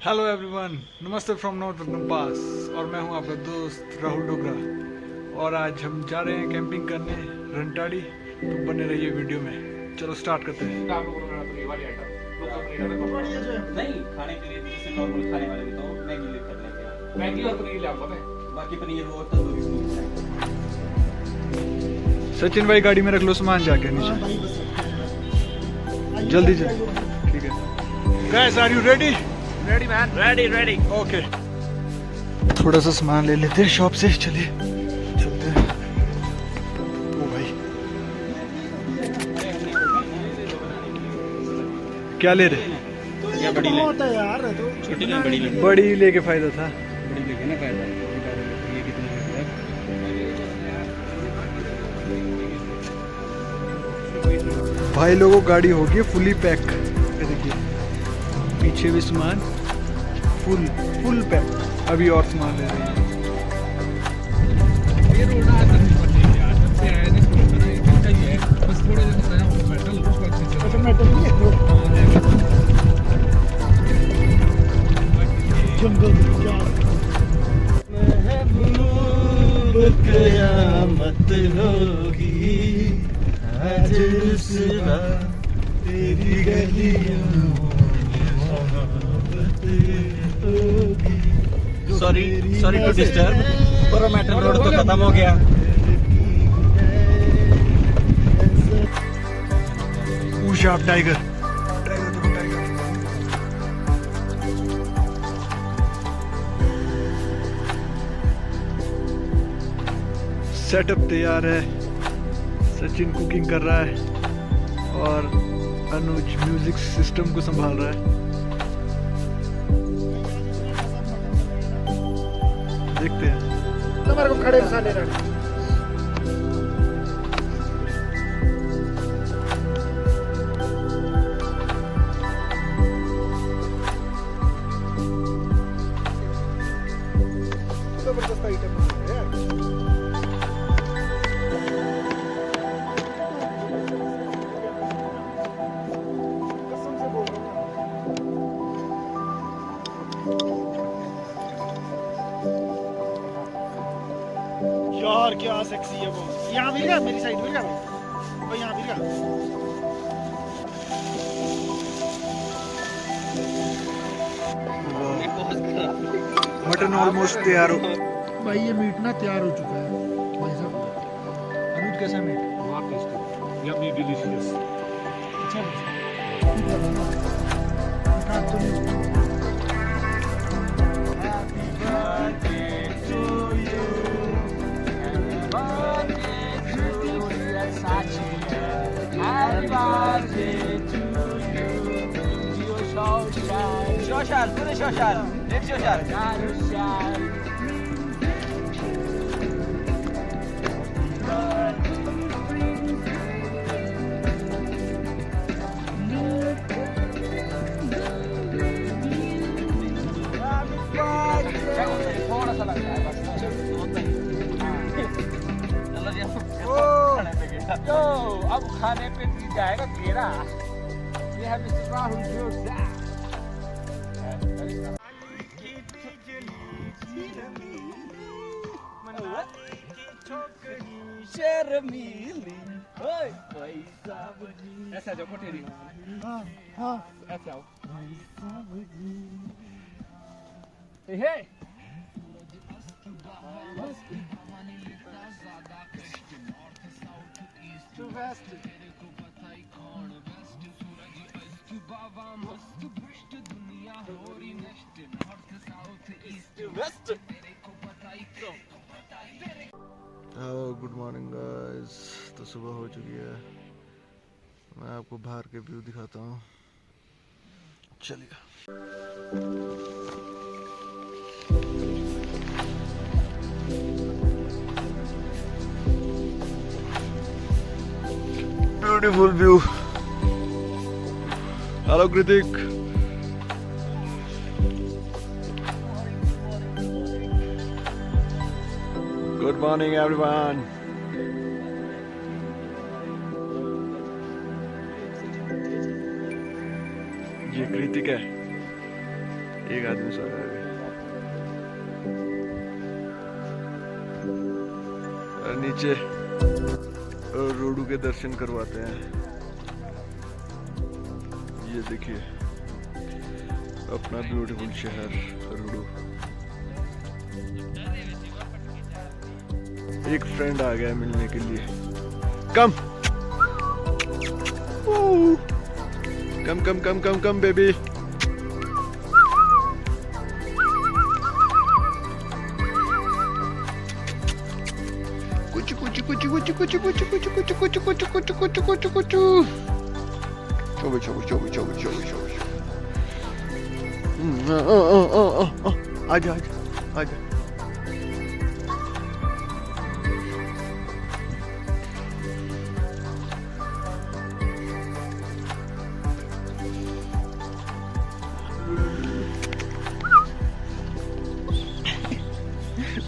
Hello everyone, नमस्ते from north पास। और मैं हूं आपका दोस्त राहुल डोगरा। और आज हम जा रहे हैं कैंपिंग करने रंटाड़ी। तो बने रहिए वीडियो में। चलो स्टार्ट करते हैं। नहीं खाने के लिए जैसे नॉर्मल खाने वाले भी तो मैगी लेकर लेके मैगी और पनीर ले आओ। बाकी पनीर वो तंदूरी स्नैक्स। सचिन भाई गाड़ी में रख लो सामान जाके नीचे। जल्दी जल्दी। ठीक है guys, are you ready? Ready man, ready. Okay, थोड़ा सा सामान ले लेते हैं शॉप से। चलिए चलते हैं। ओ भाई, क्या ले रहे? क्या बड़ी ले होता है यार, तो छोटी ले बड़ी ले बड़ी लेके फायदा था। बड़ी लेके ना फायदा। ये कितने का? भाई लोगों गाड़ी होगी फुली पैक। ये देखिए पीछे भी सामान फुल पैक। अभी और सामान ले रहे हैं। ये रोड आज तक नहीं बनी है यार, जब से आए थे तो इतना ही चाहिए बस थोड़े दिन नया मेटल उस वक्त से मेटल नहीं है जंगल कयामत होगी आज रुसवा तेरी गलियों सॉरी टू डिस्टर्ब, पर मेटल रोड तो खत्म हो गया। ऊशाप टाइगर। सेटअप तैयार है। सचिन कुकिंग कर रहा है और अनुज म्यूजिक सिस्टम को संभाल रहा है। देखते हैं। हमारे को खड़े साले रख जबरदस्त आइटम है यार। कसम से बोल रहा हूँ यार, क्या सेक्सी है वो। यहाँ भी क्या मेरी साइड में क्या भाई, यहाँ भी क्या मटन ऑलमोस्ट तैयार हो। भाई, ये मीट ना तैयार हो चुका है भाई साहब। अनुज कैसा मीट? बहुत टेस्टी, यम्मी, डिलीशियस। अच्छा थोड़ा सा लगता है बस। चलो जी, तो अब खाने पे दी जाएगा घेरा। ये है मिस्टर राहुल जोधा। शर्मीली ओए पैसा बुझी। ऐसा जो कोठेरी। हाँ हाँ, ऐसे आओ। हे टू वेस्ट गुड मॉर्निंग गाइस। तो सुबह हो चुकी है। मैं आपको बाहर के व्यू दिखाता हूँ। चलेगा। Beautiful view. Hello Kritik. Good morning everyone. ये कृतिक है। एक आदमी सो रहा है अभी। और नीचे रोडू के दर्शन करवाते हैं। ये देखिए अपना ब्यूटीफुल शहर रोडू। एक फ्रेंड आ गया मिलने के लिए। कम कम कम कम कम कम बेबी। कुछ कुछ कुछ कुछ कुछ कुछ कुछ कुछ कुछ कुछ कुछ कुछ कुछ कुछ। चोबे चोबे चोबे चोबे चोबे चोबे। आजा आजा आजा।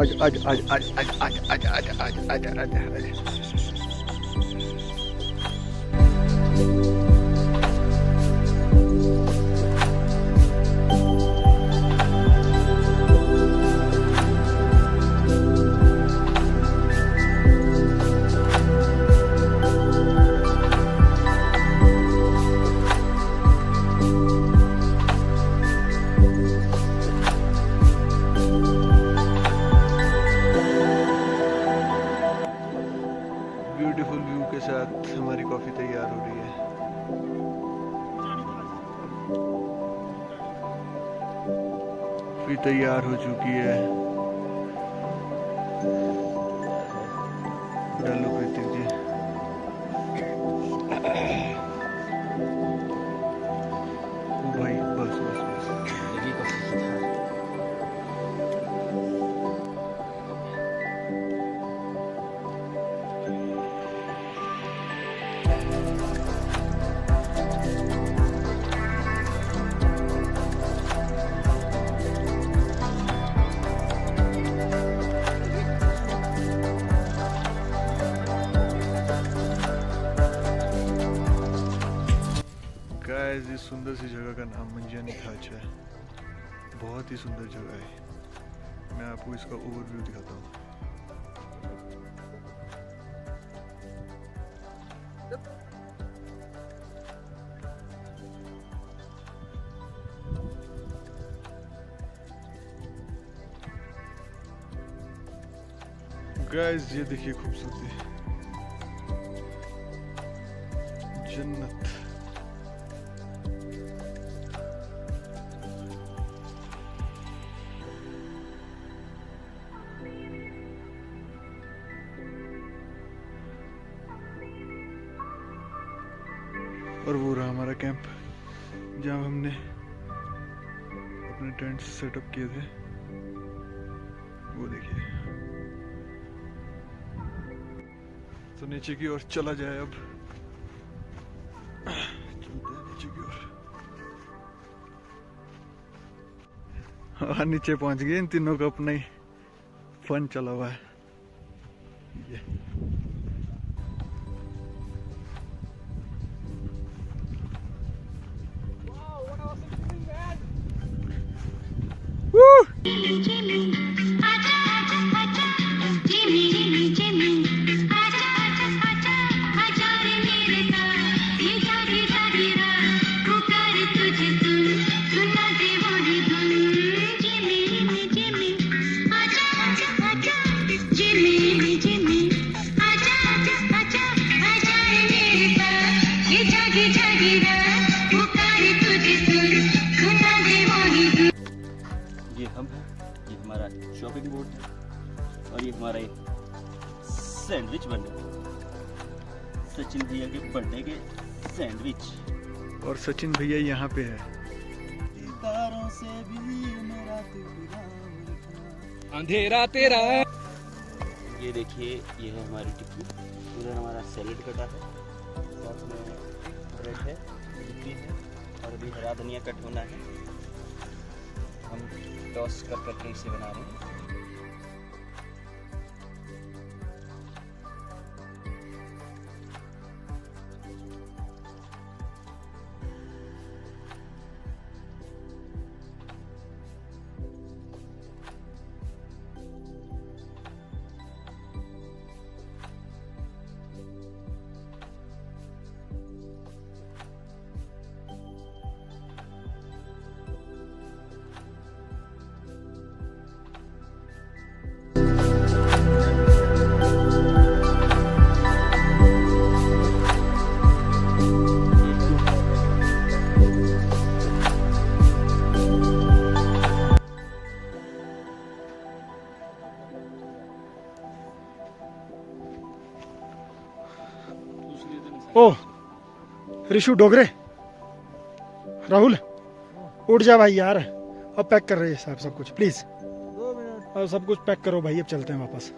आजा आजा आजा आजा आजा आजा आजा आजा आजा आजा आजा। ब्यूटीफुल व्यू के साथ हमारी कॉफी तैयार हो रही है। कॉफी तैयार हो चुकी है। डालो कृतिक जी। ओ भाई बस बस बस। गाइस इस सुंदर सी जगह का नाम मंजियानी घाट है। बहुत ही सुंदर जगह है। मैं आपको इसका ओवरव्यू दिखाता हूँ। गाइस ये देखिए खूबसूरती, जन्नत। और वो रहा हमारा कैंप जहाँ हमने अपने टेंट सेटअप किए थे। वो देखिए। तो नीचे की ओर चला जाए अब। चलते हैं नीचे की ओर। हाँ नीचे पहुंच गए। इन तीनों का अपना ही फन चला हुआ है। ये हम हैं, ये हमारा शॉपिंग बोर्ड है और ये हमारा सैंडविच बन रहा है। सचिन भैया के बर्थडे के सैंडविच। और सचिन भैया यहाँ पे है। से भी मेरा अंधेरा तेरा। ये देखिए, ये है हमारी टिक्की। पूरा हमारा सैलेड कटा है, साथ में ब्रेड है, टिक्की है और अभी हरा धनिया कट होना है। हम टॉस कर इसे बना रहे हैं। ओ ऋषु डोगरे, राहुल उठ जा भाई यार, अब पैक कर रहे हैं साहब सब कुछ, प्लीज 2 मिनट। अब सब कुछ पैक करो भाई, अब चलते हैं वापस।